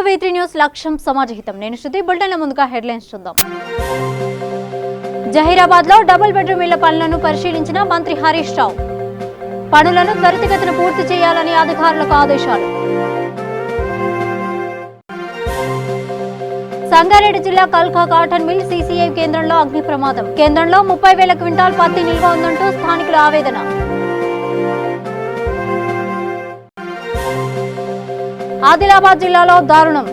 V3 news లక్ష్యం సమాజహితం. నేను శృతి. బులెటిన్ల ముందుగా హెడ్లైన్స్ చూద్దాం. జహీరాబాద్ లో డబుల్ బెడ్రూమ్ ఇళ్ల పనులను పరిశీలించిన మంత్రి హరీష్ రావు. పనులను త్వరితగతిన పూర్తి చేయాలని అధికారులకు ఆదేశాలు. సంగారెడ్డి జిల్లా కల్కా కాటన్ మిల్ CCI కేంద్రంలో అగ్ని ప్రమాదం. కేంద్రంలో 30,000 క్వింటాల్ పత్తి నిల్వ ఉందంటూ స్థానికుల ఆవేదన. ఆదిలాబాద్ జిల్లాలో దారుణం.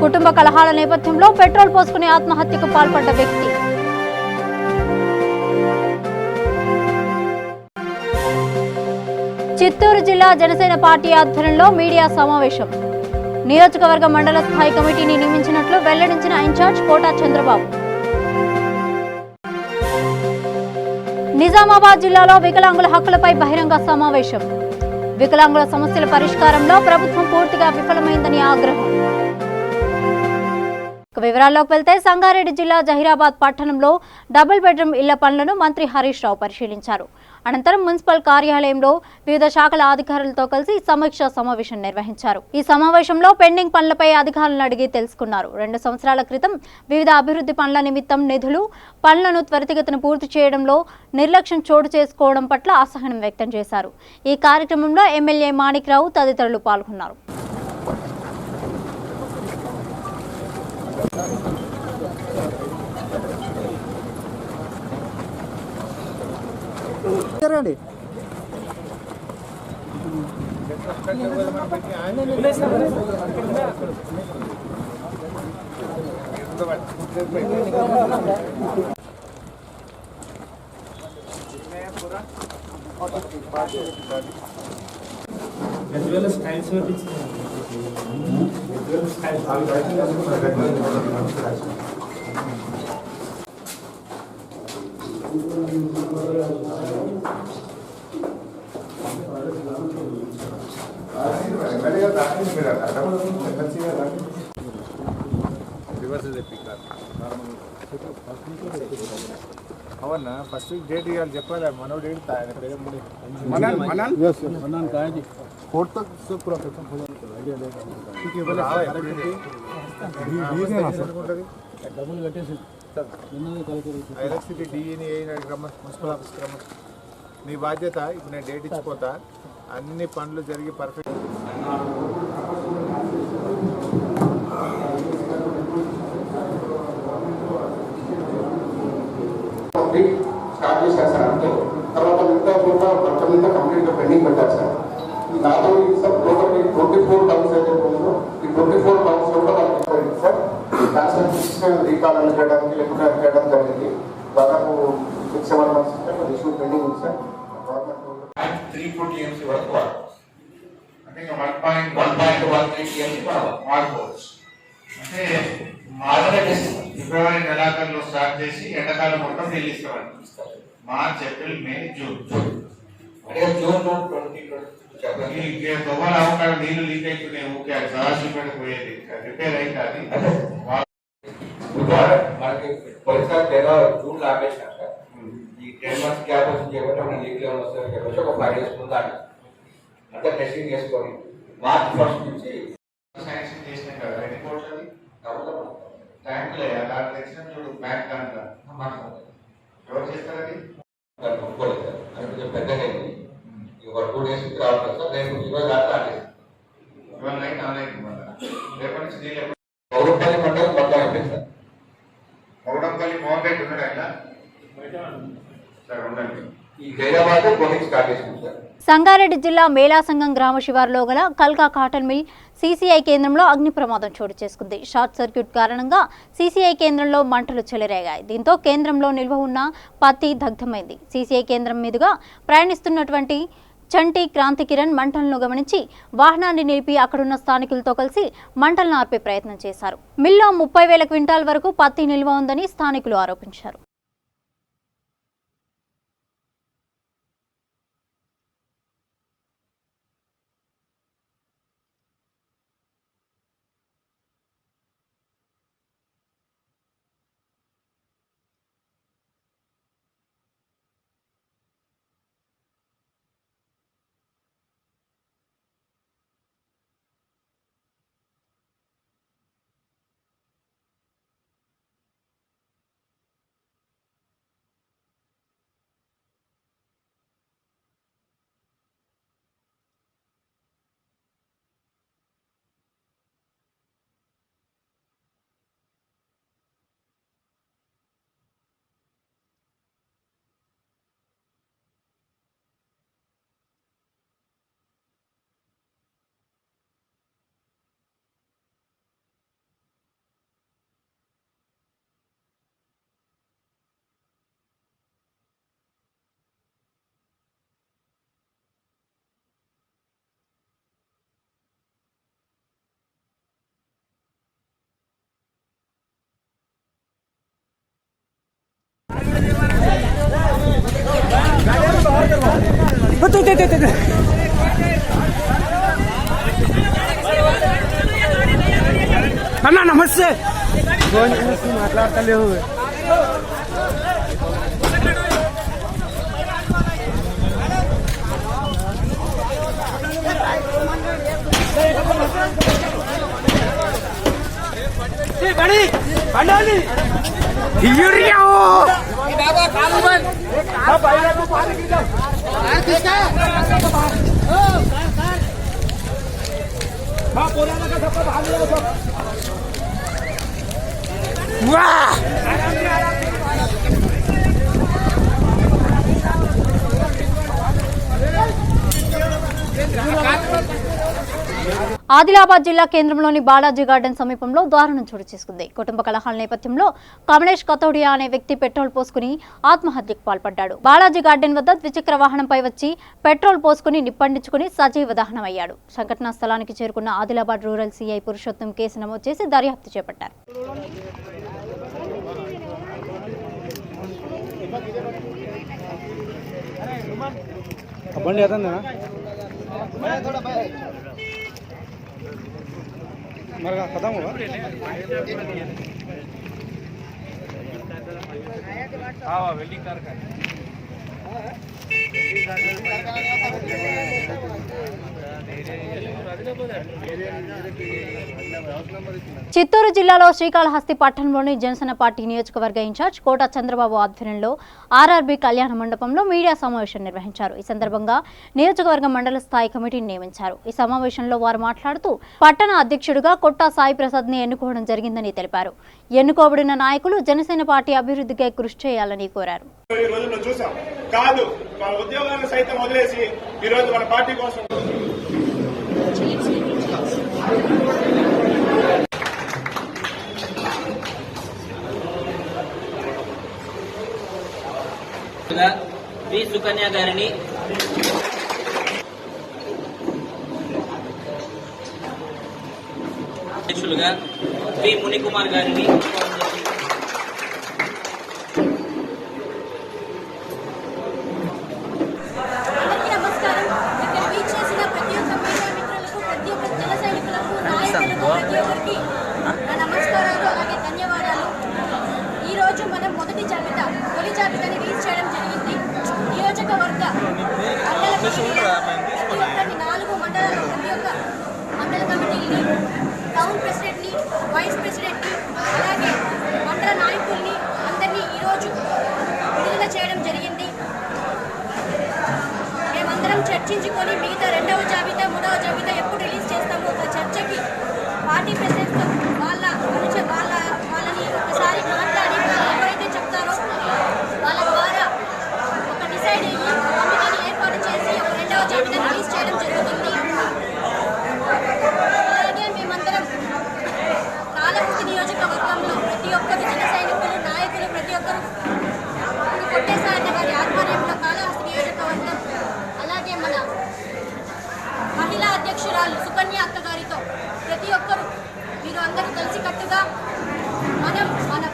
కుటుంబ కలహాల నేపథ్యంలో పెట్రోల్ పోసుకుని ఆత్మహత్యకు పాల్పడ్డ వ్యక్తి. చిత్తూరు జిల్లా జనసేన పార్టీ ఆధ్వర్యంలో మీడియా సమావేశం. నియోజకవర్గ మండల స్థాయి కమిటీని నియమించినట్లు వెల్లడించిన ఇన్ఛార్జ్ కోటా చంద్రబాబు. నిజామాబాద్ జిల్లాలో వికలాంగుల హక్కులపై బహిరంగ సమావేశం. వికలాంగుల సమస్యల పరిష్కారంలో ప్రభుత్వం పూర్తిగా విఫలమైందని ఆగ్రహం. వివరాల్లోకి వెళ్తే సంగారెడ్డి జిల్లా జహీరాబాద్ పట్టణంలో డబుల్ బెడ్రూమ్ ఇళ్ల పనులను మంత్రి హరీష్ రావు పరిశీలించారు. అనంతరం మున్సిపల్ కార్యాలయంలో వివిధ శాఖల అధికారులతో కలిసి సమీక్షా సమావేశం నిర్వహించారు. ఈ సమావేశంలో పెండింగ్ పనులపై అధికారులను అడిగి తెలుసుకున్నారు. 2 సంవత్సరాల క్రితం వివిధ అభివృద్ధి పనుల నిమిత్తం నిధులు, పనులను త్వరితగతిన పూర్తి చేయడంలో నిర్లక్ష్యం చోటు చేసుకోవడం పట్ల అసహనం వ్యక్తం చేశారు. ఈ కార్యక్రమంలో ఎమ్మెల్యే మాణిక్రావు తదితరులు పాల్గొన్నారు. అవునా ఫస్ట్ డేట్ ఇవ్వాలి చెప్పాలి. మనో డేట్ ఎలక్ట్రిసిటీ డిఈని మున్సిపల్ ఆఫీస్కి రమ్మ. నీ బాధ్యత. ఇప్పుడు నేను డేట్ ఇచ్చిపోతా. అన్ని పనులు జరిగి పర్ఫెక్ట్ స్టార్ట్ చేశారు సార్. అంతే తర్వాత మిగతా చోట మొత్తం మీద కంప్లీట్గా పెండింగ్ పెట్టారు సార్. నాతో సార్ టోటల్ 24 టౌన్స్ అయితే ఉందో ఈ 24 టౌన్స్ కూడా వాళ్ళకి సార్ ట్రాన్స్ఫర్ రీకాల్ చేయడానికి లేకుండా చేయడం జరిగింది. దాదాపు 6-7 months ఇష్యూ పెండింగ్ ఉంది సార్. గవర్నమెంట్ 3 TMC వరకు అంటే 1.13 TMC మారుకోవచ్చు. అంటే ఫిబ్రవరి నెలాఖరులో స్టార్ట్ చేసి ఎండాకాలం మొత్తం నీళ్ళు ఇస్తామండి. మార్చ్, ఏప్రిల్, మే, జూన్. దొంగల అవకాశం నీళ్లు లీక్ అవుతున్నాయి. ఊకే సదాశివపేట పోయేది రిపేర్ అయింది. అది మనకి పోయినసారి జూన్ లో ఆపేసినాం సార్. ఈ 10 months గ్యాప్ వచ్చి చెప్పడం లీక్ లో వస్తుంది చెప్పేసి ఒక 5 days ముందు అంతా టెస్టింగ్ చేసుకొని మార్చ్ 1st నుంచి శాంక్షన్ చేసినాం కదా. ఎన్ని కోట్లు అది ట్యాంకులే దాంట్లో తెచ్చిన చూడు బ్యాంక్ దాంట్లో ఎవరు చేస్తారు అది ఒప్పుకోలేదు సార్. అది కొంచెం పెద్దగా అయింది. ఒక 2 days రావట్లేదు సార్. నేను ఈరోజు రాత్రి ఆపేసి ఇవాళ నైట్ ఆన్ అయింది. మళ్ళీ రేపటి నుంచి నీళ్ళు గౌరవపల్లి మండలం మొత్తం అయిపోయింది సార్. మౌడంపల్లి మోహన్ రెడ్డి ఉన్నాడు ఆయన సార్. ఉండండి. ఈ జైరాబాద్ బోటింగ్ స్టార్ట్ చేసింది సార్. సంగారెడ్డి జిల్లా మేలాసంగం గ్రామ శివారులో గల కల్కా కాటన్ మిల్ CCI కేంద్రంలో అగ్ని ప్రమాదం చోటు చేసుకుంది. షార్ట్ సర్క్యూట్ కారణంగా CCI కేంద్రంలో మంటలు చెలరేగాయి. దీంతో కేంద్రంలో నిల్వ ఉన్న పత్తి దగ్ధమైంది. CCI కేంద్రం మీదుగా ప్రయాణిస్తున్నటువంటి చంటి క్రాంతి కిరణ్ మంటలను గమనించి వాహనాన్ని నిలిపి అక్కడున్న స్థానికులతో కలిసి మంటలను ఆర్పే ప్రయత్నం చేశారు. మిల్లో 30,000 క్వింటాల్ వరకు పత్తి నిల్వ ఉందని స్థానికులు ఆరోపించారు. అన్నా నమస్తే మాట్లాడతలేవు ఆదిలాబాద్ జిల్లా కేంద్రంలోని బాలాజీ గార్డెన్ సమీపంలో దారుణం చోటు చేసుకుంది. కుటుంబ కలహాల నేపథ్యంలో కమలేష్ కతోడియా అనే వ్యక్తి పెట్రోల్ పోసుకుని ఆత్మహత్యకు పాల్పడ్డాడు. బాలాజీ గార్డెన్ వద్ద ద్విచక్ర వాహనంపై వచ్చి పెట్రోల్ పోసుకుని నిప్పండించుకుని సజీవ దహనమయ్యాడు. సంఘటనా స్థలానికి చేరుకున్న Adilabad rural CI Purushottam case నమోదు చేసి దర్యాప్తు చేపట్టారు. मरगा खत्म होगा हाँ वेल्डिंग कार का చిత్తూరు జిల్లాలో శ్రీకాళహస్తి పట్టణంలోని జనసేన పార్టీ నియోజకవర్గ ఇన్ఛార్జ్ కోట చంద్రబాబు ఆధ్వర్యంలో ఆర్ఆర్బీ కళ్యాణ మండపంలో మీడియా సమావేశం నిర్వహించారు. ఈ సందర్భంగా నియోజకవర్గ మండల స్థాయి కమిటీని నియమించారు. ఈ సమావేశంలో వారు మాట్లాడుతూ పట్టణ అధ్యక్షుడిగా కొట్టా సాయి ప్రసాద్ ని ఎన్నుకోవడం జరిగిందని తెలిపారు. ఎన్నుకోబడిన నాయకులు జనసేన పార్టీ అభివృద్ధికి కృషి చేయాలని కోరారు. వి సుకన్య గారిని అధ్యక్షులుగా వి మునికుమార్ గారిని టౌన్ ప్రెసిడెంట్ని, వైస్ ప్రెసిడెంట్ని, అలాగే మండల నాయకుల్ని అందరినీ ఈరోజు విడుదల చేయడం జరిగింది. మేమందరం చర్చించుకొని మిగతా రెండవ జాబితా, మూడవ జాబితా ఎప్పుడు రిలీజ్ చేస్తామో ఒక చర్చకి పార్టీ ప్రెసిడెంట్తో వాళ్ళని ఒకసారి మాట్లాడి ఎవరైతే చెప్తారో వాళ్ళ ద్వారా ఒక డిసైడ్ అయ్యి కమిటీని ఏర్పాటు చేసి ఒక రెండవ జాబితా రిలీజ్ చేయడం జరుగుతుంది. నియోజకవర్గంలో ప్రతి ఒక్కరు జన సైనికులు, నాయకులు ప్రతి ఒక్కరు కొట్టేసారి వారి ఆధ్వర్యంలో కాళహస్తి నియోజకవర్గం, అలాగే మన మహిళా అధ్యక్షురాలు సుకన్య అక్క గారితో ప్రతి ఒక్కరు మీరు అందరూ కలిసికట్టుగా మన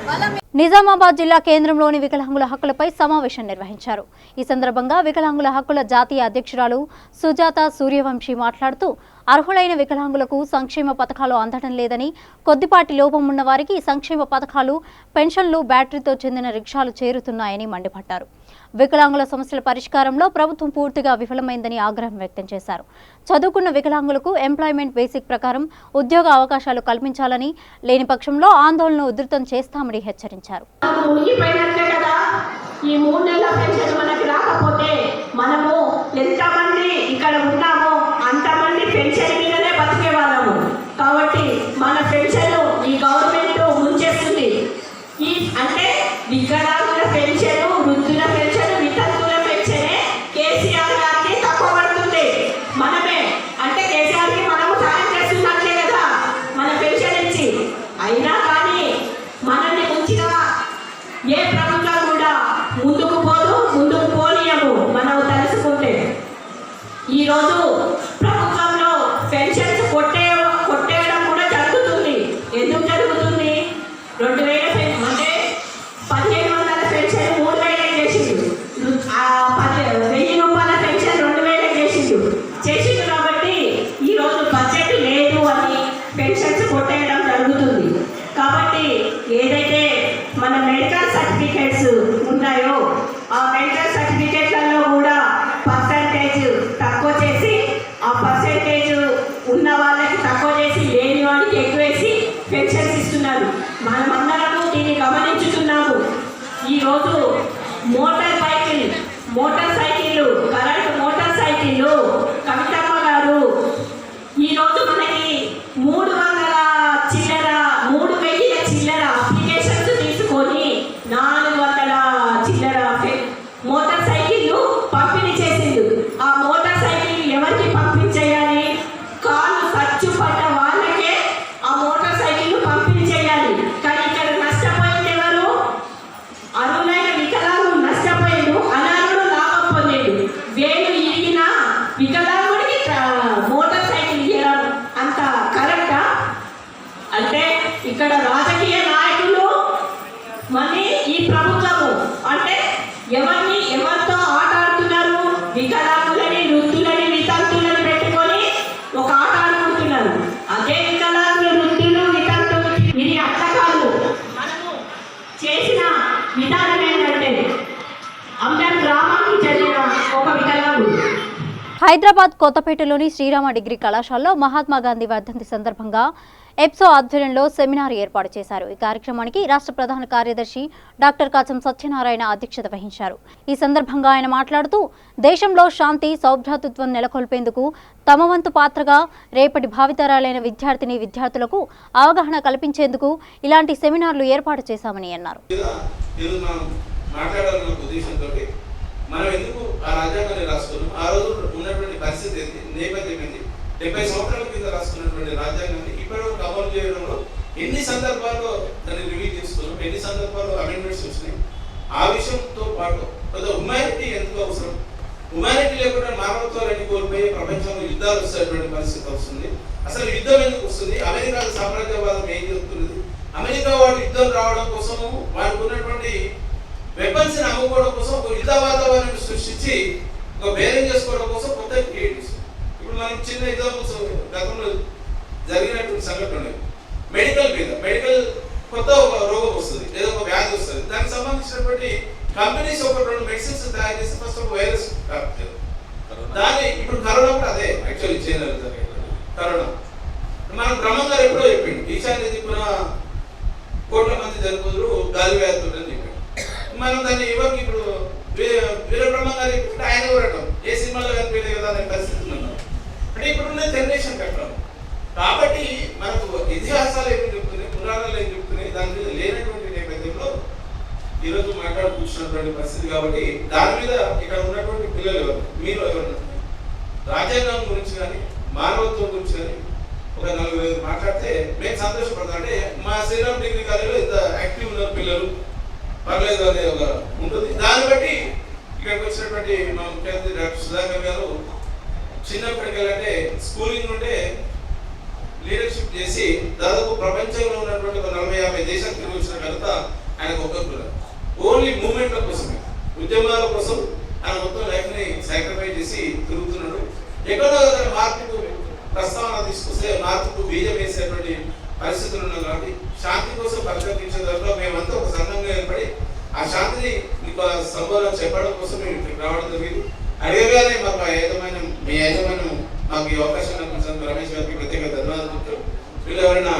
బలం. నిజామాబాద్ జిల్లా కేంద్రంలోని వికలాంగుల హక్కులపై సమావేశం నిర్వహించారు. ఈ సందర్భంగా వికలాంగుల హక్కుల జాతీయ అధ్యక్షురాలు సుజాత సూర్యవంశీ మాట్లాడుతూ అర్హులైన వికలాంగులకు సంక్షేమ పథకాలు అందడం లేదని, కొద్దిపాటి లోపం ఉన్న వారికి సంక్షేమ పథకాలు, పెన్షన్లు, బ్యాటరీతో చెందిన రిక్షాలు చేరుతున్నాయని మండిపడ్డారు. వికలాంగుల సమస్యల పరిష్కారంలో ప్రభుత్వం పూర్తిగా విఫలమైందని ఆగ్రహం వ్యక్తం చేశారు. చదువుకున్న వికలాంగులకు ఎంప్లాయ్మెంట్ బేసిక్ ప్రకారం ఉద్యోగ అవకాశాలు కల్పించాలని, లేని పక్షంలో ఆందోళన ఉధృతం చేస్తామని హెచ్చరించారు. ఈ 3 నెలల పెన్షన్ మనకి రాకపోతే మనము ఎంతమంది ఇక్కడ ఉన్నామో అంతమంది పెన్షన్ మీదనే బతికే వాళ్ళము. కాబట్టి మన పెన్షన్ ఈ గవర్నమెంట్ ముంచేస్తుంది. అంటే వికలాంగుల పెన్షన్, వృద్ధుల పెన్షన్, వితంతువుల పెన్షనే కేసీఆర్ గారికి తక్కువ పడుతుంది. మనమే అంటే కేసీఆర్కి మనము సాయం చేస్తున్నట్లే కదా మన పెన్షన్ ఇచ్చి. అయినా కానీ మనల్ని ఉంచిన ఏ ప్రభుత్వం కూడా ముందుకు పోనీయము. మనం తెలుసుకుంటే ఈరోజు ప్రభుత్వంలో ఏదైతే మన మెడికల్ సర్టిఫికేట్స్ ఉన్నాయో ఆ మెడికల్ సర్టిఫికేట్లలో కూడా పర్సంటేజ్ తక్కువ చేసి ఆ పర్సంటేజ్ ఉన్న వాళ్ళకి తక్కువ చేసి లేని వాళ్ళకి ఎక్కువేసి పెన్షన్స్ ఇస్తున్నారు. మనమందరము దీన్ని గమనించుతున్నాము. ఈరోజు మోటార్ సైకిళ్ళు కరెంట్ మోటార్ సైకిళ్ళు కవితమ్మ గారు ఈరోజు మనకి 3,000 చిల్లర అప్లికేషన్స్ తీసుకొని 400 చిల్లర మోటార్ సైకిళ్ళు పంపిణీ చేసింది. ఆ మోటార్ సైకిల్ ఎవరికి పంపిణీ చేయాలి? కాళ్ళు ఖర్చు పడ్డ వాళ్ళకే ఆ మోటార్ సైకిల్ పంపిణీ చేయాలి. కానీ ఇక్కడ నష్టపోయింది ఎవరు? అరువులైన వికలాంగులు నష్టపోయిండు, అనాథుడు లాభం పొందేడు. వేలు ఇరిగిన వికలాంగుడికి మోటార్ సైకిల్ ఇవ్వడం అంత కరెక్టా? అంటే ఇక్కడ రాజకీయ నాయకులు మళ్ళీ ఈ ప్రభుత్వము అంటే ఎవరితో ఆట ఆడుతున్నారు? వికలాంగులని, వృద్ధులని, వితంతులని పెట్టుకొని ఒక ఆట ఆడుకుంటున్నారు. అదే వికలాంగులు, వృద్ధులు, వితంతులు ఇది అట్లా కాదు. మనము చేసిన విధానం ఏంటంటే అందరం గ్రామానికి చెందిన ఒక వికలాంగుడు. హైదరాబాద్ కొత్తపేటలోని శ్రీరామ డిగ్రీ కళాశాలలో మహాత్మా గాంధీ వర్ధంతి సందర్భంగా ఎప్సో ఆధ్వర్యంలో సెమినార్ ఏర్పాటు చేశారు. ఈ కార్యక్రమానికి రాష్ట్ర ప్రధాన కార్యదర్శి డాక్టర్ కాచం సత్యనారాయణ అధ్యక్షత వహించారు. ఈ సందర్భంగా ఆయన మాట్లాడుతూ దేశంలో శాంతి సౌభ్రాతృత్వం నెలకొల్పేందుకు తమ వంతు పాత్రగా రేపటి భావితరాలైన విద్యార్థులకు అవగాహన కల్పించేందుకు ఇలాంటి సెమినార్లు ఏర్పాటు చేశామని అన్నారు. మనం ఎందుకు ఆ రాజ్యాంగాన్ని రాసుకున్నాం? ఆ రోజు ఉన్నటువంటి పరిస్థితి ఏంటి, నేపథ్యం ఏంటి? 70 సంవత్సరాల కింద రాసుకున్నటువంటి రాజ్యాంగాన్ని ఇప్పటివరకు అమలు చేయడంలో ఎన్ని సందర్భాల్లో దాన్ని రివ్యూ చేసుకున్నాం, ఎన్ని సందర్భాల్లో అమెండ్మెంట్స్ వచ్చినాయి. ఆ విషయంతో పాటు హ్యుమానిటీ ఎందుకు అవసరం? హ్యుమానిటీ లేకుండా మానవత్వాన్ని కోల్పోయి ప్రపంచంలో యుద్ధాలు వచ్చేటువంటి పరిస్థితి వస్తుంది. అసలు యుద్ధం ఎందుకు వస్తుంది? అమెరికా సామ్రాజ్యవాదం ఏం చెప్తున్నది? అమెరికా వాళ్ళు యుద్ధం రావడం కోసము వాళ్ళకు ఉన్నటువంటి వెపన్స్ ని అమ్ముకోవడం కోసం ఒక యుద్ధ వాతావరణాన్ని సృష్టించి ఒక బేరింగ్ చేసుకోవడం కోసం కొత్త క్రియేట్ చేస్తారు. ఇప్పుడు మనం చిన్న ఎగ్జాంపుల్స్ గతంలో జరిగినటువంటి సంఘటన మెడికల్ కొత్త ఒక రోగం వస్తుంది, లేదా ఒక వ్యాధి వస్తుంది. దానికి సంబంధించినటువంటి కంపెనీస్ ఒక 2 మెడిసిన్స్ తయారు చేసి ఫస్ట్ ఒక వైరస్ దాన్ని ఇప్పుడు కరోనా కూడా అదే యాక్చువల్లీ చేయలేదు. కరోనా మనం బ్రహ్మంగారు ఎప్పుడో చెప్పిండు, ఈశాన్య దిక్కున 1 కోట్ల మంది జరుపుదురు గాలి వ్యాధులు అని చెప్పాడు. మనం దాన్ని ఎవరికి ఇప్పుడు వీరబ్రహ్మంగారు ఇప్పుడు ఆయన ఎవరటం ఏ సినిమాలో కనిపించే కదా అనే పరిస్థితి ఉన్నాం. అంటే ఇప్పుడున్న జనరేషన్ కట్టడం కాబట్టి మనకు ఇతిహాసాలు ఏమి చెప్తున్నాయి, పురాణాలు ఏం చెప్తున్నాయి, దాని మీద లేనటువంటి నేపథ్యంలో ఈరోజు మాట్లాడుకుంటున్నటువంటి పరిస్థితి. కాబట్టి దాని మీద ఇక్కడ ఉన్నటువంటి పిల్లలు ఎవరు, మీరు ఎవరు రాజ్యాంగం గురించి కానీ మానవత్వం గురించి కానీ ఒక 4-5 మాట్లాడితే మేము సంతోషపడతాం. అంటే మా శ్రీరామ్ డిగ్రీ కాలేజీలో ఇంత యాక్టివ్ ఉన్న పిల్లలు పర్లేదు అనే ఒక ఉంటుంది. దాన్ని బట్టి ఇక్కడికి వచ్చినటువంటి మా ముఖ్యమంత్రి డాక్టర్ సుధాకర్ గారు చిన్నప్పటికెళ్ళంటే స్కూలింగ్ నుండే లీడర్షిప్ చేసి దాదాపు ప్రపంచంలో ఉన్నటువంటి ఒక 40-50 దేశాలు తిరిగి వచ్చిన ఘనత ఆయనకు ఒక్కొక్కరు. ఓన్లీ మూవ్మెంట్ల కోసమే, ఉద్యమాల కోసం ఆయన మొత్తం లైఫ్ ని సాక్రిఫైస్ చేసి తిరుగుతున్నాడు. ఎక్కడో మార్పుకు ప్రస్తావన తీసుకొస్తే మార్పుకు బీజం వేసేటువంటి పరిస్థితులు ఉన్నాయి. కాబట్టి శాంతి కోసం పరిరక్షించే దాంట్లో మేమంతా ఒక సంఘంగా ఏర్పడి ఆ శాంతిని మీకు సంబోధన చెప్పడం కోసం మేము ఇక్కడికి రావడం జరిగింది. అడగగానే మాకు మీ యాజమాన్యం మాకు ఈ అవకాశం కల్పించిన రమేష్ గారికి ప్రత్యేక ధన్యవాదాలు చెప్తూ వీళ్ళు ఎవరైనా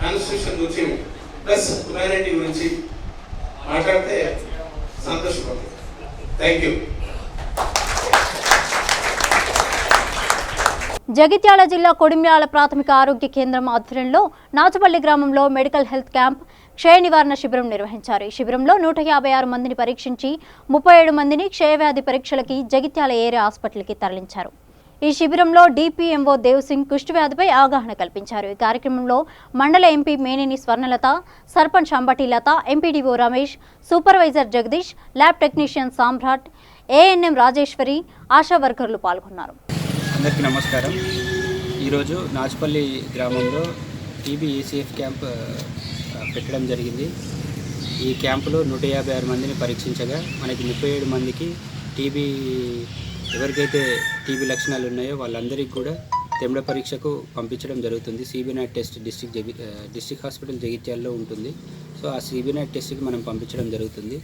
కాన్స్టిట్యూషన్ గురించి ప్లస్ హ్యుమానిటీ గురించి మాట్లాడితే సంతోషపడతాం. Thank you. జగిత్యాల జిల్లా కొడిమ్యాల ప్రాథమిక ఆరోగ్య కేంద్రం ఆధ్వర్యంలో నాచపల్లి గ్రామంలో మెడికల్ హెల్త్ క్యాంప్ క్షయ నివారణ శిబిరం నిర్వహించారు. ఈ శిబిరంలో 156 మందిని పరీక్షించి 37 మందిని క్షయవ్యాధి పరీక్షలకి జగిత్యాల ఏరియా హాస్పిటల్కి తరలించారు. ఈ శిబిరంలో డిపిఎంఓ దేవ్సింగ్ కుష్ఠవ్యాధిపై అవగాహన కల్పించారు. ఈ కార్యక్రమంలో మండల MP Meneni Swarnalatha, sarpanch Ambati Latha, MPDO Ramesh, supervisor Jagadish, lab technician Samrat, ANM Rajeshwari, ASHA వర్కర్లు పాల్గొన్నారు. అందరికీ నమస్కారం. ఈరోజు నాచుపల్లి గ్రామంలో టీబీ ఈసీఎఫ్ క్యాంప్ పెట్టడం జరిగింది. ఈ క్యాంపులో 156 మందిని పరీక్షించగా మనకి 37 మందికి టీబీ ఎవరికైతే టీబీ లక్షణాలు ఉన్నాయో వాళ్ళందరికీ కూడా తెమ్డ పరీక్షకు పంపించడం జరుగుతుంది. సిబినాట్ టెస్ట్ డిస్ట్రిక్ట్ హాస్పిటల్ జగిత్యాలలో ఉంటుంది. సో సో ఆ సిబినాట్ టెస్ట్కి మనం పంపించడం జరుగుతుంది.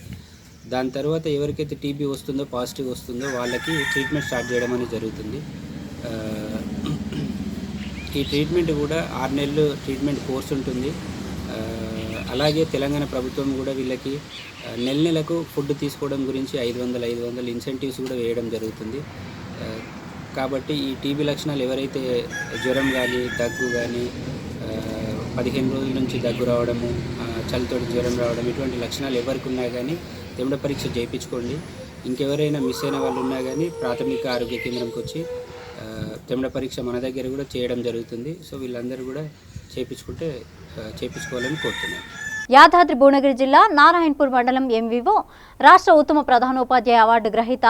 దాని తర్వాత ఎవరికైతే టీబీ వస్తుందో, పాజిటివ్ వస్తుందో వాళ్ళకి ట్రీట్మెంట్ స్టార్ట్ చేయడం అనేది జరుగుతుంది. ఈ ట్రీట్మెంట్ కూడా 6 నెలలు ట్రీట్మెంట్ కోర్స్ ఉంటుంది. అలాగే తెలంగాణ ప్రభుత్వం కూడా వీళ్ళకి నెలకు ఫుడ్ తీసుకోవడం గురించి 500 ఇన్సెంటివ్స్ కూడా వేయడం జరుగుతుంది. కాబట్టి ఈ టీబీ లక్షణాలు ఎవరైతే జ్వరం కానీ, దగ్గు కానీ, 15 రోజుల నుంచి దగ్గు రావడము, చలితోటి జ్వరం రావడం, ఇటువంటి లక్షణాలు ఎవరికి ఉన్నా కానీ తెమిడ పరీక్ష చేయించుకోండి. ఇంకెవరైనా మిస్ అయిన వాళ్ళు ఉన్నా కానీ ప్రాథమిక ఆరోగ్య కేంద్రంకి వచ్చి తెమిడ పరీక్ష మన దగ్గర కూడా చేయడం జరుగుతుంది. సో వీళ్ళందరూ కూడా చేయించుకోవాలని కోరుతున్నాను. యాదాద్రి భువనగిరి జిల్లా నారాయణపూర్ మండలం ఎంవీఓ రాష్ట్ర ఉత్తమ ప్రధానోపాధ్యాయ అవార్డు గ్రహీత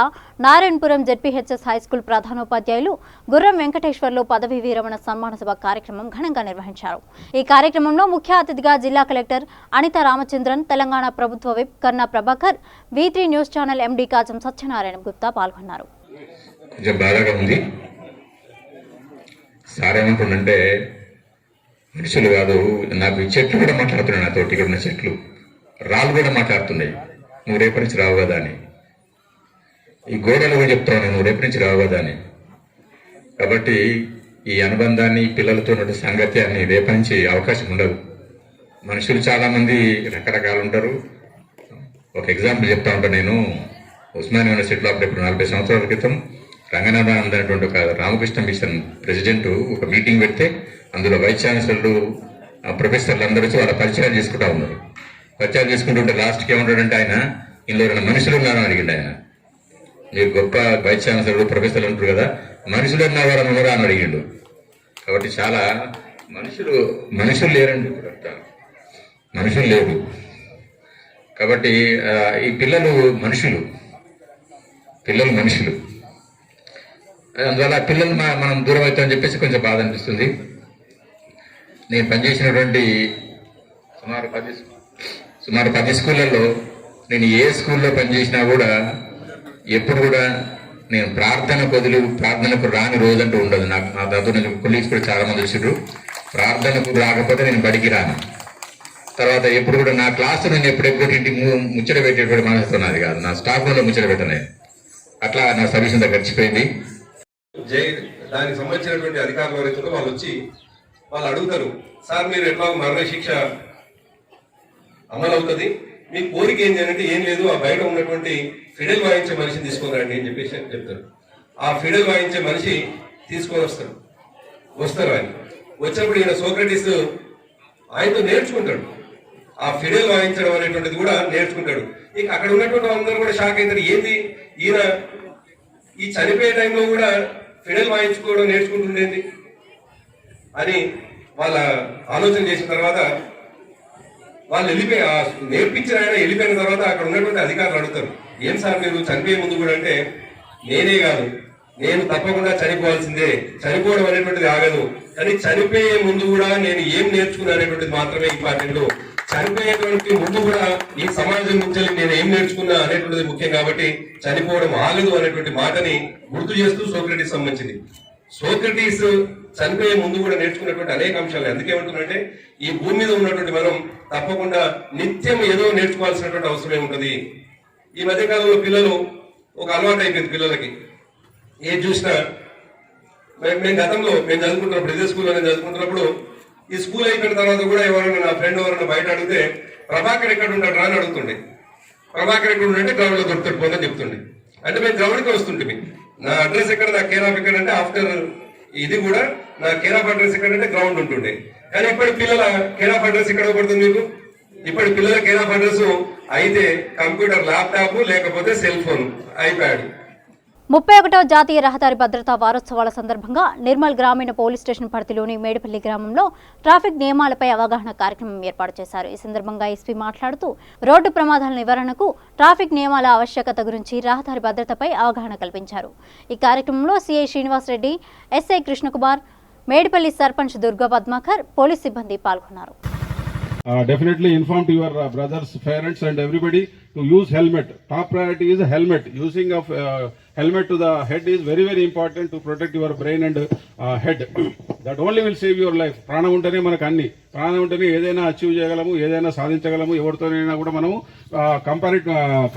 నారాయణపురం జెడ్పీహెచ్ఎస్ హైస్కూల్ ప్రధానోపాధ్యాయులు గుర్రం వెంకటేశ్వర్లు పదవీ విరమణ సన్మాన సభ కార్యక్రమం ఘనంగా నిర్వహించారు. ఈ కార్యక్రమంలో ముఖ్య అతిథిగా జిల్లా కలెక్టర్ అనిత రామచంద్రన్, తెలంగాణ ప్రభుత్వ whip Kanna Prabhakar, V3 news channel MD Kajam Satyanarayana Gupta పాల్గొన్నారు. మనుషులు కాదు, నాకు ఈ చెట్లు కూడా మాట్లాడుతున్నాయి, నాతోటి ఇక్కడ ఉన్న చెట్లు, రాళ్ళు కూడా మాట్లాడుతున్నాయి, నువ్వు రేపటి నుంచి రావు కదా అని. ఈ గోడలు కూడా చెప్తున్నాను, నువ్వు రేపటి నుంచి రావు కదా అని. కాబట్టి ఈ అనుబంధాన్ని, పిల్లలతో సాంగత్యాన్ని రేపటి నుంచి అవకాశం ఉండదు. మనుషులు చాలామంది రకరకాలు ఉంటారు. ఒక ఎగ్జాంపుల్ చెప్తా ఉంటాను. నేను ఉస్మానియా యూనివర్సిటీలో అప్పుడెప్పుడు 40 సంవత్సరాల క్రితం రంగనాథానంద అనేటువంటి ఒక రామకృష్ణ మిషన్ ప్రెసిడెంట్ ఒక మీటింగ్ పెడితే అందులో వైస్ ఛాన్సలర్లు, ప్రొఫెసర్లు అందరూ వచ్చి వాళ్ళ పరిచయాలు చేసుకుంటా ఉన్నారు. పరిచయాలు చేసుకుంటుంటే లాస్ట్కి ఏమంటాడంటే ఆయన, ఇందులో 2 మనుషులు ఉన్నారని అడిగిండు ఆయన. మీరు గొప్ప వైస్ ఛాన్సలర్లు, ప్రొఫెసర్లు ఉంటారు కదా, మనుషులు ఉన్నవారని ఉన్నారా అని అడిగిండు. కాబట్టి చాలా మనుషులు లేరండి, మనుషులు లేరు. కాబట్టి ఈ పిల్లలు మనుషులు. అందువల్ల పిల్లలు మనం దూరం అవుతామని చెప్పేసి కొంచెం బాధ అనిపిస్తుంది. నేను పనిచేసినటువంటి సుమారు 10 స్కూళ్ళల్లో నేను ఏ స్కూల్లో పనిచేసినా కూడా ఎప్పుడు కూడా నేను ప్రార్థనకు రాని రోజంటూ ఉండదు. నాకు నా దాంతో కొలీగ్స్ కూడా చాలా మంది వచ్చారు. ప్రార్థనకు రాకపోతే నేను బడికి రాను. తర్వాత ఎప్పుడు కూడా నా క్లాస్ నేను ఎప్పుడు ఇంటికి ముచ్చట పెట్టేటువంటి మనసుతో నాది కాదు. నా స్టాఫ్ రూమ్లో ముచ్చట పెట్టనే. అట్లా నా సర్వీస్ అంతా గడిచిపోయింది. దానికి సంబంధించినటువంటి అధికారులు ఎవరైతే వాళ్ళు వచ్చి వాళ్ళు అడుగుతారు, సార్ మీరు ఎట్లా మరణ శిక్ష అమలు అవుతుంది, మీ కోరిక ఏంటి అంటే, ఏం లేదు, ఆ బయట ఉన్నటువంటి ఫిడల్ వాయించే మనిషిని తీసుకొని రండి అని చెప్పేసి చెప్తారు. ఆ ఫిడల్ వాయించే మనిషి తీసుకొని వస్తారు. ఆయన వచ్చినప్పుడు ఈయన సోక్రటీస్ ఆయనతో నేర్చుకుంటాడు. ఆ ఫిడల్ వాయించడం అనేటువంటిది కూడా నేర్చుకుంటాడు. ఇక అక్కడ ఉన్నటువంటి అందరూ కూడా షాక్ అవుతారు, ఏంది ఈయన ఈ చనిపోయే టైంలో కూడా ఫిడల్ వాయించుకోవడం నేర్చుకుంటుండేది అని వాళ్ళ ఆలోచన చేసిన తర్వాత వాళ్ళు నేర్పించిన ఆయన వెళ్ళిపోయిన తర్వాత అక్కడ ఉన్నటువంటి అధికారులు అడుగుతారు, ఏం సార్ మీరు చనిపోయే ముందు కూడా అంటే, నేనే కాదు, నేను తప్పకుండా చనిపోవాల్సిందే, చనిపోవడం అనేటువంటిది ఆగదు, కానీ చనిపోయే ముందు కూడా నేను ఏం నేర్చుకున్నా అనేటువంటిది మాత్రమే ఇంపార్టెంట్. చనిపోయేటువంటి ముందు కూడా ఈ సమాజం నుంచి నేను ఏం నేర్చుకున్నా అనేటువంటిది ముఖ్యం. కాబట్టి చనిపోవడం ఆగదు అనేటువంటి మాటని గుర్తు చేస్తూ సోక్రటీస్ సంబంధించింది. సోక్రటీస్ చనిపోయే ముందు కూడా నేర్చుకున్నటువంటి అనేక అంశాలు. అందుకే ఏమంటున్నారంటే, ఈ భూమి మీద ఉన్నటువంటి మనం తప్పకుండా నిత్యం ఏదో నేర్చుకోవాల్సినటువంటి అవసరమే ఉంటుంది. ఈ మధ్యకాలంలో పిల్లలు ఒక అలవాటు అయిపోయింది. పిల్లలకి ఏది చూసినా, మేము గతంలో మేము చదువుకుంటున్నప్పుడు, ఇదే స్కూల్లో నేను చదువుకుంటున్నప్పుడు, ఈ స్కూల్ అయిపోయిన తర్వాత కూడా ఎవరైనా నా ఫ్రెండ్ ఎవరైనా బయట అడిగితే ప్రభాకర్ ఎక్కడ ఉంటాడు రా అని అడుగుతుండే. ప్రభాకర్ ఎక్కడ ఉండే గ్రౌండ్ లో దొరుకుతాడు పోదని చెప్తుండే. అంటే మేము గ్రౌండ్కి వస్తుంటే నా అడ్రస్ ఎక్కడ, నా కేర్ ఆఫ్ ఎక్కడ అంటే ఆఫ్టర్ ఇది కూడా నా కేర్ ఆఫ్ అడ్రస్ ఎక్కడంటే గ్రౌండ్ ఉంటుండే. కానీ ఇప్పటి పిల్లల కేర్ ఆఫ్ అడ్రస్ ఎక్కడ పడుతుంది మీకు? ఇప్పటి పిల్లల కేర్ ఆఫ్ అడ్రస్ అయితే కంప్యూటర్, ల్యాప్టాప్, లేకపోతే సెల్ ఫోన్, ఐప్యాడ్. 31వ జాతీయ రహదారి భద్రతా వారోత్సవాల సందర్భంగా నిర్మల్ గ్రామీణ పోలీస్ స్టేషన్ పరిధిలోని మేడిపల్లి గ్రామంలో ట్రాఫిక్ నియమాలపై అవగాహన కార్యక్రమం ఏర్పాటు చేశారు. ఈ సందర్భంగా ఎస్పీ మాట్లాడుతూ రోడ్డు ప్రమాదాల నివారణకు ట్రాఫిక్ నియమాల ఆవశ్యకత గురించి, రహదారి భద్రతపై అవగాహన కల్పించారు. ఈ కార్యక్రమంలో CI Srinivasa Reddy, SI Krishna Kumar, Medipalli sarpanch Durga Padmakar, police సిబ్బంది పాల్గొన్నారు. Definitely inform to your brothers, parents and everybody to use helmet. Top priority is a helmet. Using of helmet to the head is very very important to protect your brain and head. That only will save your life. ప్రాణం ఉంటేనే మనకు అన్ని, ప్రాణం ఉంటేనే ఏదైనా achieve చేయగలము, ఏదైనా సాధించగలము, ఎవరితోనైనా కూడా మనము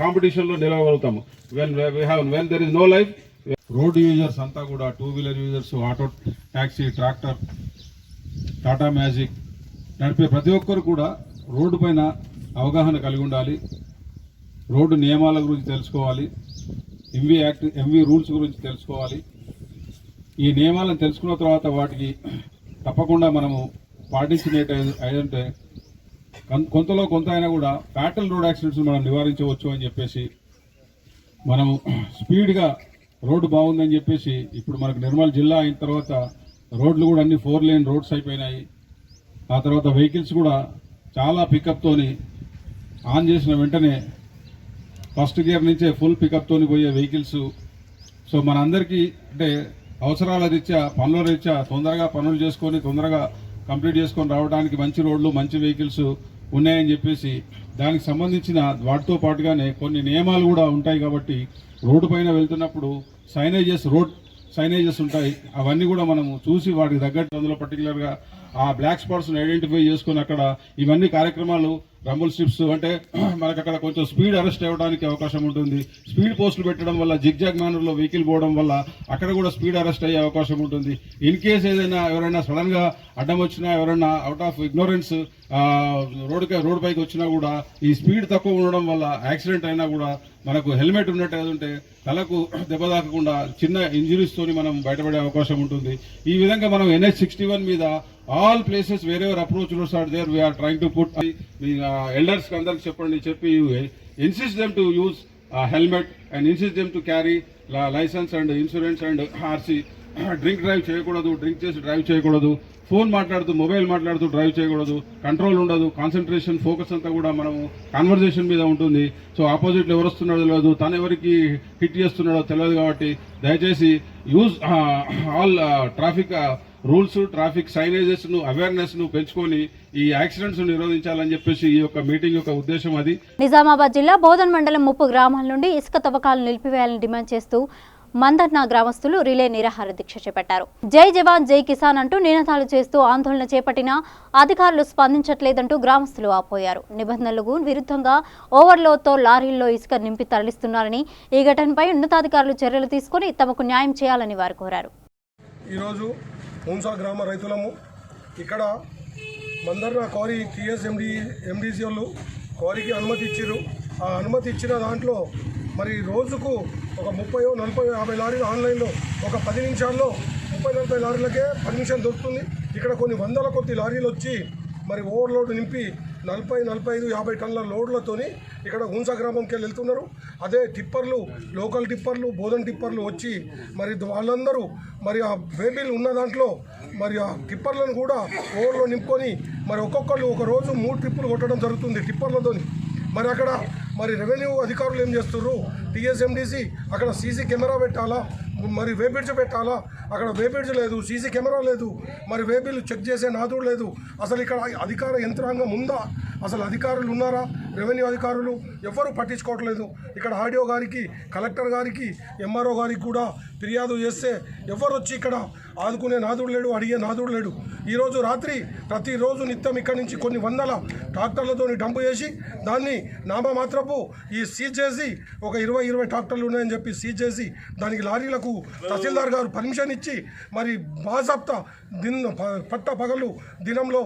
కాంపిటీషన్లో నిలవగలుగుతాము. when there is no life, road users అంతా కూడా, two wheeler users, auto, taxi, tractor, Tata magic నడిపే ప్రతి ఒక్కరు కూడా రోడ్డు పైన అవగాహన కలిగి ఉండాలి. రోడ్డు నియమాల గురించి తెలుసుకోవాలి, ఎంవీ రూల్స్ గురించి తెలుసుకోవాలి. ఈ నియమాలను తెలుసుకున్న తర్వాత వాటికి తప్పకుండా మనము పాటించినట్టే కొంతలో కొంత అయినా కూడా ఫ్యాటల్ రోడ్ యాక్సిడెంట్స్ మనం నివారించవచ్చు అని చెప్పేసి, మనము స్పీడ్గా రోడ్డు బాగుందని చెప్పేసి, ఇప్పుడు మనకు నిర్మల్ జిల్లా అయిన తర్వాత రోడ్లు కూడా అన్ని 4 లేన్ రోడ్స్ అయిపోయినాయి. ఆ తర్వాత వెహికల్స్ కూడా చాలా పికప్తోని ఆన్ చేసిన వెంటనే ఫస్ట్ గేర్ నుంచే ఫుల్ పికప్తోని పోయే వెహికల్స్. సో మనందరికీ అంటే అవసరాల రీత్యా, పనుల రీత్యా తొందరగా పనులు చేసుకొని తొందరగా కంప్లీట్ చేసుకొని రావడానికి మంచి రోడ్లు, మంచి వెహికల్స్ ఉన్నాయని చెప్పేసి, దానికి సంబంధించిన వాటితో పాటుగానే కొన్ని నియమాలు కూడా ఉంటాయి. కాబట్టి రోడ్డు పైన వెళ్తున్నప్పుడు రోడ్ సైనేజెస్ ఉంటాయి. అవన్నీ కూడా మనము చూసి వాటికి తగ్గట్టు అందులో పర్టికులర్గా ఆ బ్లాక్ స్పాట్స్ని ఐడెంటిఫై చేసుకుని అక్కడ ఇవన్నీ కార్యక్రమాలు, రంబుల్ స్ట్రిప్స్ అంటే మనకు అక్కడ కొంచెం స్పీడ్ అరెస్ట్ అవ్వడానికి అవకాశం ఉంటుంది. స్పీడ్ పోస్టులు పెట్టడం వల్ల, జిగ్జాగ్ మేనర్లో వెహికల్ పోవడం వల్ల అక్కడ కూడా స్పీడ్ అరెస్ట్ అయ్యే అవకాశం ఉంటుంది. ఇన్ కేస్ ఎవరైనా సడన్గా అడ్డం వచ్చినా, ఎవరైనా అవుట్ ఆఫ్ ఇగ్నోరెన్స్ రోడ్ పైకి వచ్చినా కూడా ఈ స్పీడ్ తక్కువ ఉండడం వల్ల యాక్సిడెంట్ అయినా కూడా మనకు హెల్మెట్ ఉన్నట్టు ఉంటే తలకు దెబ్బ తాకకుండా చిన్న ఇంజరీస్ తోని మనం బయటపడే అవకాశం ఉంటుంది. ఈ విధంగా మనం NH61 మీద all places wherever approach roads are there we're trying to put, elders అందరికి చెప్పి insist them to use helmet and insist them to carry licence and insurance and RC. Drink drive చేయకూడదు, డ్రింక్ చేసి drive చేయకూడదు, phone మాట్లాడుతూ, mobile మాట్లాడుతూ drive చేయకూడదు, control ఉండదు, concentration, focus అంతా కూడా మనము కాన్వర్జేషన్ మీద ఉంటుంది. సో ఆపోజిట్లో ఎవరు వస్తున్నాడో తెలియదు, తను ఎవరికి హిట్ చేస్తున్నాడో తెలియదు. కాబట్టి దయచేసి use all traffic rules, traffic signages ను, అవేర్నెస్ ను పెంచుకొని ఈ యాక్సిడెంట్స్ నిరోధించాలని చెప్పేసి ఈ యొక్క మీటింగ్ యొక్క ఉద్దేశం అది. నిజామాబాద్ జిల్లా బోధన్ మండలం 30 గ్రామాల నుండి ఇసుక తవ్వకాలను నిలిపివేయాలని డిమాండ్ చేస్తూ మందర్నా గ్రామస్తులు రిలే నిరాహార దీక్ష చేపట్టారు. జై జవాన్ జై కిసాన్ అంటూ నినాదాలు చేస్తూ ఆందోళన చేపట్టినా అధికారులు స్పందించట్లేదంటూ గ్రామస్తులు వాపోయారు. నిబంధనలకు విరుద్ధంగా ఓవర్లోడ్తో లారీల్లో ఇసుక నింపి తరలిస్తున్నారని, ఈ ఘటనపై ఉన్నతాధికారులు చర్యలు తీసుకుని తమకు న్యాయం చేయాలని వారు కోరారు. ఈరోజు మూన్సా గ్రామ రైతులము ఇక్కడ మందర్నా క్వారీ TSMDC వాళ్ళు క్వారీకి అనుమతి ఇచ్చారు. ఆ అనుమతి ఇచ్చిన దాంట్లో మరి రోజుకు ఒక 30, 40, 50 లారీలు ఆన్లైన్లో ఒక 10 నిమిషాల్లో 30, 40 లారీలకే పర్మిషన్ దొరుకుతుంది. ఇక్కడ కొన్ని వందల కొద్ది లారీలు వచ్చి మరి ఓవర్లోడ్ నింపి 40, 45, 50 టన్నుల లోడ్లతోని ఇక్కడ హున్సా గ్రామంకి వెళ్తున్నారు. అదే టిప్పర్లు, లోకల్ టిప్పర్లు, బోధన్ టిప్పర్లు వచ్చి మరి వాళ్ళందరూ మరి ఆ వేబీలు ఉన్న దాంట్లో మరి ఆ టిప్పర్లను కూడా ఓవర్లో నింపుకొని మరి ఒక్కొక్కళ్ళు ఒక రోజు 3 ట్రిప్పులు కొట్టడం జరుగుతుంది టిప్పర్లతోని. మరి అక్కడ మరి రెవెన్యూ అధికారులు ఏం చేస్తున్నారు, TSMDC అక్కడ సీసీ కెమెరా పెట్టాలా, మరి వేబిడ్జ్ పెట్టాలా, అక్కడ వేబిడ్జ్ లేదు, సీసీ కెమెరా లేదు, మరి వేబిల్ చెక్ చేసే నాదుడు లేదు. అసలు ఇక్కడ అధికార యంత్రాంగం ఉందా, అసలు అధికారులు ఉన్నారా, రెవెన్యూ అధికారులు ఎవరు పట్టించుకోవట్లేదు. ఇక్కడ ఆర్డీఓ గారికి, కలెక్టర్ గారికి, MRO గారికి కూడా ఫిర్యాదు చేస్తే ఎవరు వచ్చి ఇక్కడ ఆదుకునే నాదుడు లేడు, అడిగే నాదుడు లేడు. ఈరోజు రాత్రి ప్రతిరోజు నిత్యం ఇక్కడి నుంచి కొన్ని వందల ట్రాక్టర్లతో డంపు చేసి దాన్ని నామమాత్రపు సీజ్ చేసి ఒక 20 ట్రాక్టర్లు ఉన్నాయని చెప్పి సీజ్ చేసి దానికి లారీలకు తహసీల్దార్ గారు పర్మిషన్ ఇచ్చి మరి బాజాప్తా పట్ట పగలు దినంలో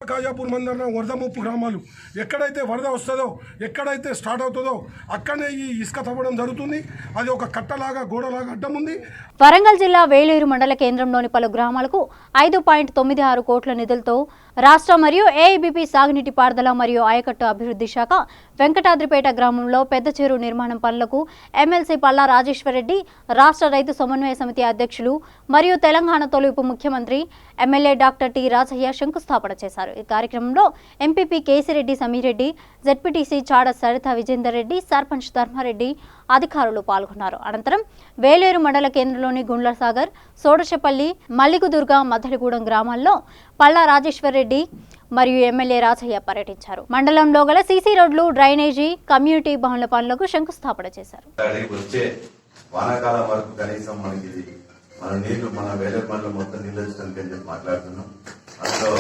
కాజాపూర్ మందర్నా వరద ముప్పు గ్రామాలు ఎక్కడైతే వరద వస్తుందో, ఎక్కడైతే స్టార్ట్ అవుతుందో అక్కడనే ఈ ఇసుక తవ్వడం జరుగుతుంది. అది ఒక కట్టలాగా, గోడలాగా అడ్డం ఉంది. వరంగల్ జిల్లా వేలేరు మండల కేంద్రంలోని పలు గ్రామాలకు 5.96 కోట్ల నిధులతో రాష్ట్ర మరియు AIBP సాగునీటి పారుదల మరియు ఆయకట్టు అభివృద్ధి శాఖ వెంకటాద్రిపేట గ్రామంలో పెద్ద చెరువు నిర్మాణం పనులకు ఎమ్మెల్సీ పల్లా రాజేశ్వరరెడ్డి, రాష్ట్ర రైతు సమన్వయ సమితి అధ్యక్షులు మరియు తెలంగాణ తొలి ఉప ముఖ్యమంత్రి ఎమ్మెల్యే డాక్టర్ టి రాజయ్య శంకుస్థాపన చేశారు. ఈ కార్యక్రమంలో ఎంపీపీ కేసిరెడ్డి సమీరెడ్డి, జెడ్పీటీసీ చాడ సరిత విజేందర్ రెడ్డి, సర్పంచ్ ధర్మారెడ్డి అధికారులు పాల్గొన్నారు. అనంతరం వేలేరు మండల కేంద్రంలోని గుండ్లసాగర్, సోడశపల్లి, మల్లిగుదుర్గ, మద్దడిగూడెం గ్రామాల్లో పల్లా రాజేశ్వరరెడ్డి మరియు ఎమ్మెల్యే రాజయ్య పర్యటించారు. మండలంలో గల సీసీ రోడ్లు, డ్రైనేజీ, కమ్యూనిటీ భవన్ల పనులకు శంకుస్థాపన చేశారు. వచ్చే వానాకాలం వరకు కనీసం మనకి మన నీళ్లు మన వేరే పనులు మొత్తం నీళ్ళు వచ్చడానికి అని చెప్పి మాట్లాడుతున్నాం. అందులో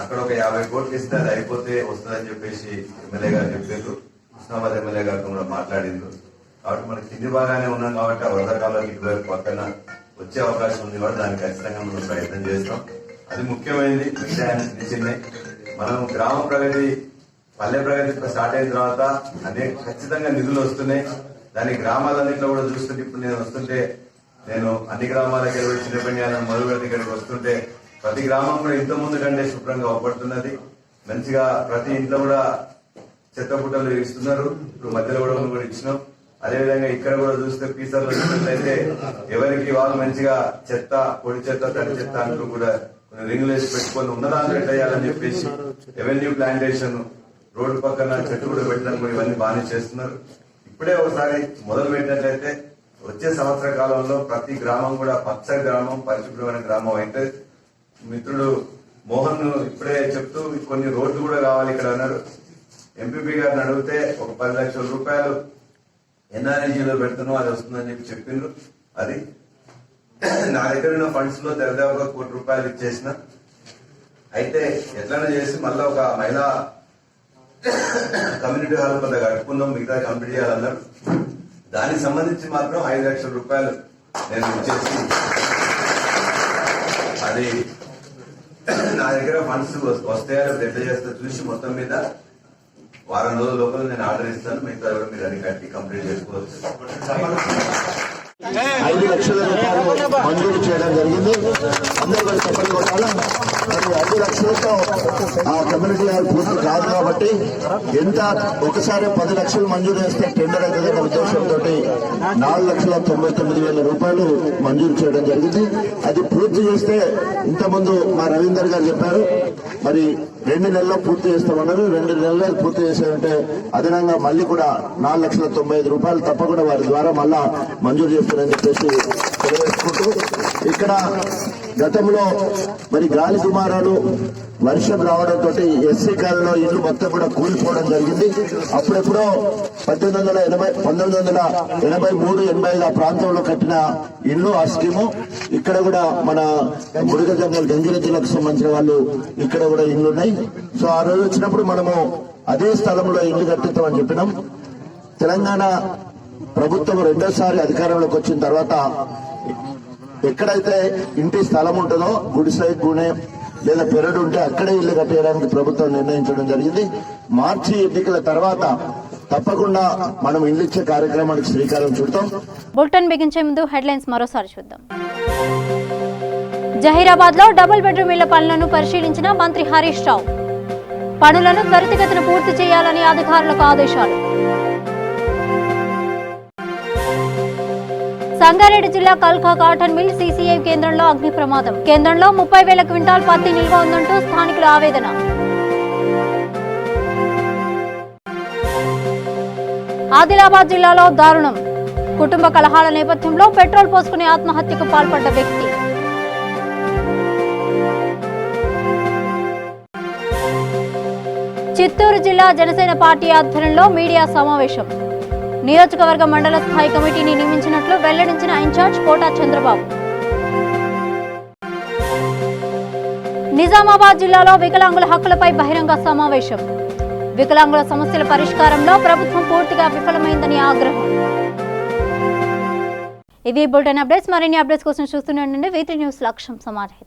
అక్కడ ఒక 50 కోట్లు ఇస్తే అది అయిపోతే వస్తుందని చెప్పేసి ఎమ్మెల్యే గారు చెప్పారు. కృష్ణాబాద్ ఎమ్మెల్యే గారితో కూడా మాట్లాడిండ్రు. కాబట్టి మనకి కింది బాగానే ఉన్నాం కాబట్టి ఆ వరదకాలం ఇటువైపు పక్కన వచ్చే అవకాశం ఉంది కాబట్టి దానికి ఖచ్చితంగా మనం ప్రయత్నం చేస్తాం. అది ముఖ్యమైనది. చిన్నవి మనం గ్రామ ప్రగతి, పల్లె ప్రగతి స్టార్ట్ అయిన తర్వాత అనేక ఖచ్చితంగా నిధులు వస్తున్నాయి. దాని గ్రామాలన్నింటిలో కూడా చూస్తుంటే ఇప్పుడు నేను వస్తుంటే నేను అన్ని గ్రామాలకి వెళ్ళి చిన్నపండి మొదలు ఇక్కడికి వస్తుంటే ప్రతి గ్రామం కూడా ఇంత ముందు కంటే శుభ్రంగా అవపడుతున్నది. మంచిగా ప్రతి ఇంట్లో కూడా చెత్త పుట్టలు ఇస్తున్నారు. ఇప్పుడు మధ్యలో కూడా ఇచ్చినాం. అదేవిధంగా ఇక్కడ కూడా చూస్తే పీసర్లు చూసినట్లయితే ఎవరికి వాళ్ళు మంచిగా చెత్త, పొడి చెత్త, తడి చెత్త అంటూ కూడా రింగులు వేసి పెట్టుకొని ఉన్నదాన్ని పెట్టేయాలని చెప్పేసి రెవెన్యూ ప్లాంటేషన్ రోడ్డు పక్కన చెట్టు కూడా పెట్టడం కూడా ఇవన్నీ బాగానే చేస్తున్నారు. ఇప్పుడే ఒకసారి మొదలు పెట్టినట్లయితే వచ్చే సంవత్సర కాలంలో ప్రతి గ్రామం కూడా పచ్చ గ్రామం, పరిశుభ్రమైన గ్రామం అయితే మిత్రుడు మోహన్ ఇప్పుడే చెప్తూ కొన్ని రోడ్లు కూడా కావాలి ఇక్కడ అన్నారు. ఎంపీపీ గారిని అడిగితే ఒక 10 లక్షల రూపాయలు ఎన్ఆర్ఈజీలో పెడుతున్నాం, అది వస్తుందని చెప్పి చెప్పిండ్రు. అది నా దగ్గర ఉన్న ఫండ్స్ లో దాదాపుగా 1 కోటి రూపాయలు ఇచ్చేసిన. అయితే ఎట్లైనా చేసి మళ్ళీ ఒక మహిళా కమ్యూనిటీ హాల్ కొంత కట్టుకుందాం, మిగతా కంప్లీట్ చేయాలన్నారు. దానికి సంబంధించి మాత్రం 5 లక్షల రూపాయలు నేను ఇచ్చేసి అది నా దగ్గర ఫండ్స్ వస్తాయో ఎట్లా చేస్తా చూసి మొత్తం మీద వారం రోజుల లోపల నేను ఆర్డర్ ఇస్తాను. మిగతా కూడా మీరు అది కట్టి కంప్లీట్ చేసుకోవచ్చు. 5 లక్షల రూపాయలు మంజూరు చేయడం జరిగింది. అందరూ చెప్పండి కొట్టాలా. 5 లక్షలతో ఆ కమ్యూనిటీ హాల్ పూర్తి కాదు కాబట్టి ఎంత ఒకసారి 10 లక్షలు మంజూరు చేస్తే టెండర్ అవుతుందన్న ఉద్దేశంతో 4,99,000 రూపాయలు మంజూరు చేయడం జరిగింది. అది పూర్తి చేస్తే ఇంతకుముందు మా రవీందర్ గారు చెప్పారు, మరి 2 నెలల్లో పూర్తి చేస్తామన్నారు. 2 నెలల్లో పూర్తి చేశారంటే అదనంగా మళ్ళీ కూడా 4,95,000 రూపాయలు తప్పకుండా వారి ద్వారా మళ్ళా మంజూరు చేస్తారని చెప్పేసి తెలియజేసుకుంటూ, ఇక్కడ గతంలో మరి గాలి దుమారాలు వర్షం రావడంతో ఎస్సీ కాలంలో ఇల్లు మొత్తం కూడా కూలిపోవడం జరిగింది. అప్పుడెప్పుడో 1983-85 ఆ ప్రాంతంలో కట్టిన ఇల్లు ఆ స్కీము. ఇక్కడ కూడా మన మురుగ జంగల్ గంగిరె జిల్లాకు సంబంధించిన వాళ్ళు ఇక్కడ కూడా ఇల్లు ఉన్నాయి. సో ఆ రోజు వచ్చినప్పుడు మనము అదే స్థలంలో ఇల్లు కట్టిస్తామని చెప్పినాం. తెలంగాణ ప్రభుత్వం రెండోసారి అధికారంలోకి వచ్చిన తర్వాత ఎక్కడైతే ఇంటి స్థలం ఉంటుందో గుడిసై గుణె లేదా పెరడు ఉంటే అక్కడే ఇల్లు కట్టేయడానికి ప్రభుత్వం నిర్ణయించడం జరిగింది. మార్చి ఎన్నికల తర్వాత తప్పకుండా మనం ఇల్లు ఇచ్చే కార్యక్రమానికి శ్రీకారం చుడతాం. బులెటిన్ బిగించే ముందు హెడ్లైన్స్ మరోసారి చూద్దాం. జహీరాబాద్ లో డబుల్ బెడ్రూమ్ ఇళ్ల పనులను పరిశీలించిన మంత్రి హరీష్ రావు. పనులను త్వరితగతిన పూర్తి చేయాలని అధికారులకు ఆదేశాలు. సంగారెడ్డి జిల్లా కల్కా కాటన్ మిల్ సీసీఐ కేంద్రంలో అగ్ని ప్రమాదం. కేంద్రంలో 30,000 క్వింటాల్ పత్తి నిల్వ ఉందంటూ స్థానికుల ఆవేదన. ఆదిలాబాద్ జిల్లాలో దారుణం. కుటుంబ కలహాల నేపథ్యంలో పెట్రోల్ పోసుకుని ఆత్మహత్యకు పాల్పడ్డ వ్యక్తి. చిత్తూరు జిల్లా జనసేన పార్టీ ఆధ్వర్యంలో మీడియా సమావేశం. నియోజకవర్గ మండల స్థాయి కమిటీని నియమించినట్లు వెల్లడించిన ఇన్ఛార్జ్ కోటా చంద్రబాబు. నిజామాబాద్ జిల్లాలో వికలాంగుల హక్కులపై బహిరంగ సమావేశం. వికలాంగుల సమస్యల పరిష్కారంలో ప్రభుత్వం పూర్తిగా విఫలమైందని ఆగ్రహం. ఇది బులెటిన్ అప్డేట్స్. మరిన్ని అప్డేట్స్ కోసం చూస్తూనే ఉండండి V3 న్యూస్. లక్ష్యం సమాధానం.